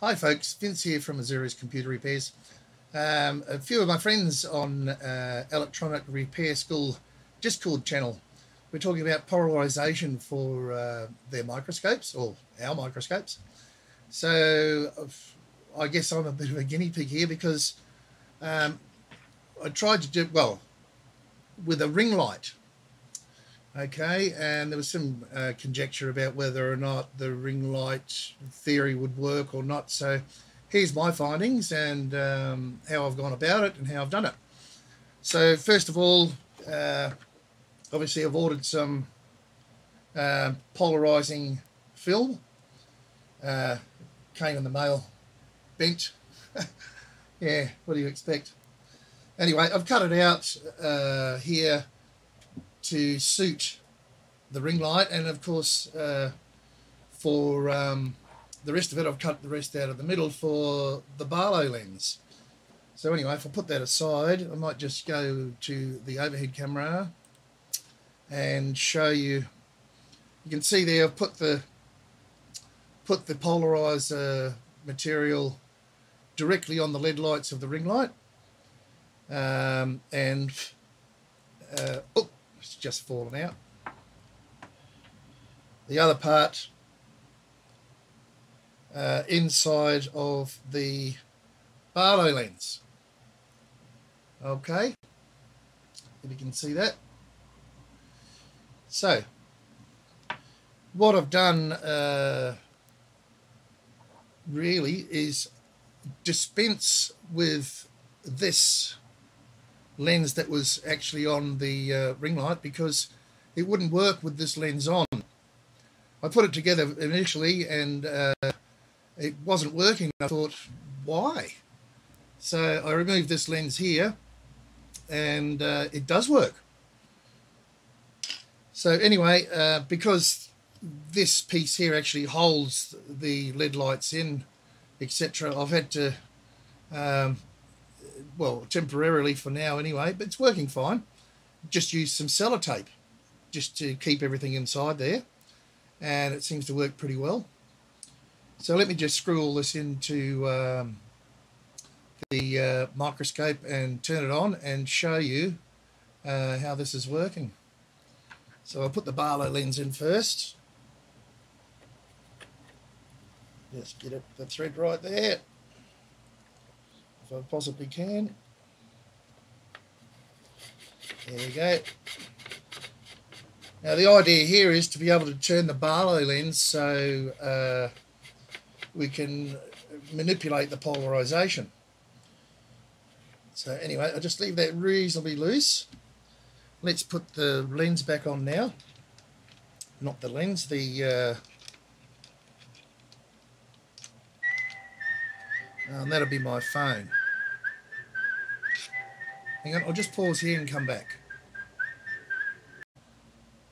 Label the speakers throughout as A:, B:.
A: Hi folks, Vince here from Azuris Computer Repairs. A few of my friends on Electronic Repair School Discord channel, we're talking about polarization for their microscopes, or our microscopes. So I guess I'm a bit of a guinea pig here because I tried to do, well, with a ring light. Okay, and there was some conjecture about whether or not the ring light theory would work or not. So here's my findings and how I've gone about it and how I've done it. So first of all, obviously I've ordered some polarizing film. Came in the mail, bent. Yeah, what do you expect? Anyway, I've cut it out here to suit the ring light, and of course for the rest of it I've cut the rest out of the middle for the Barlow lens. So anyway, if I put that aside, I might just go to the overhead camera and show you. You can see there I've put the polarizer material directly on the LED lights of the ring light, and oh, it's just fallen out. The other part inside of the Barlow lens. Okay, if you can see that. So what I've done really is dispense with this lens that was actually on the ring light, because it wouldn't work with this lens on. I put it together initially and it wasn't working. I thought, why? So I removed this lens here and it does work. So anyway, because this piece here actually holds the LED lights in, etc., I've had to well, temporarily for now anyway, but it's working fine. Just use some sellotape just to keep everything inside there, and it seems to work pretty well. So let me just screw all this into the microscope and turn it on and show you how this is working. So I'll put the Barlow lens in first. Just get it, the thread right there, if I possibly can. There we go. Now the idea here is to be able to turn the Barlow lens so we can manipulate the polarization. So anyway, I'll just leave that reasonably loose. Let's put the lens back on now. Not the lens, the and that'll be my phone. Hang on, I'll just pause here and come back.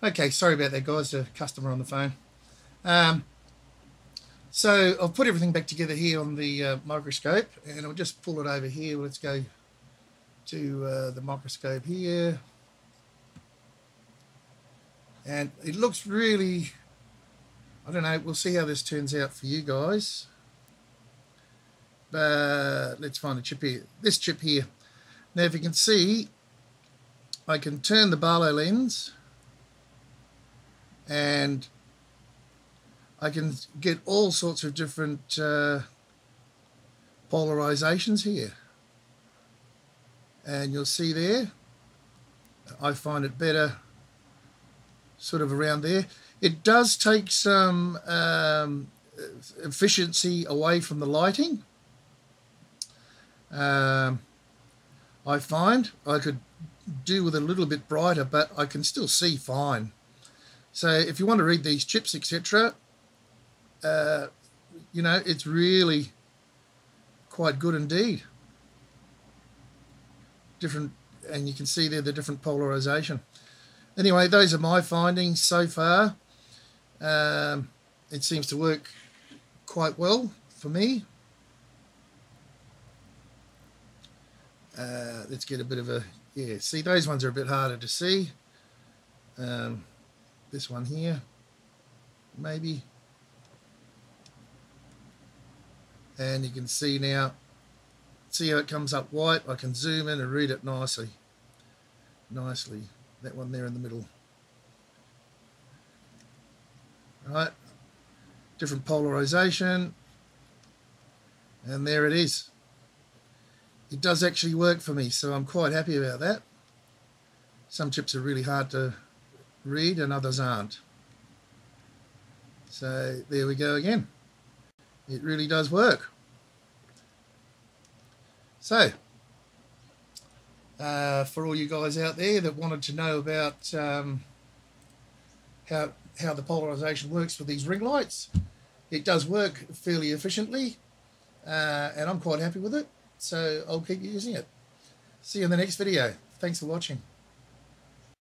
A: Okay, sorry about that guys, a customer on the phone. So I've put everything back together here on the microscope, and I'll just pull it over here. Let's go to the microscope here. And it looks really, I don't know, we'll see how this turns out for you guys. But let's find a chip here. This chip here. Now if you can see, I can turn the Barlow lens and I can get all sorts of different polarizations here. And you'll see there, I find it better sort of around there. It does take some efficiency away from the lighting. I find I could do with a little bit brighter, but I can still see fine. So if you want to read these chips, etc., you know, it's really quite good indeed. Different, and you can see there the different polarization. Anyway, those are my findings so far. It seems to work quite well for me. Let's get a bit of a, yeah, see those ones are a bit harder to see. This one here, maybe. and you can see now, see how it comes up white. I can zoom in and read it nicely. That one there in the middle. Right, different polarization, and there it is. It does actually work for me, so I'm quite happy about that. Some chips are really hard to read and others aren't. So there we go again. It really does work. So for all you guys out there that wanted to know about how the polarization works for these ring lights, it does work fairly efficiently, and I'm quite happy with it, so I'll keep using it. See you in the next video. Thanks for watching.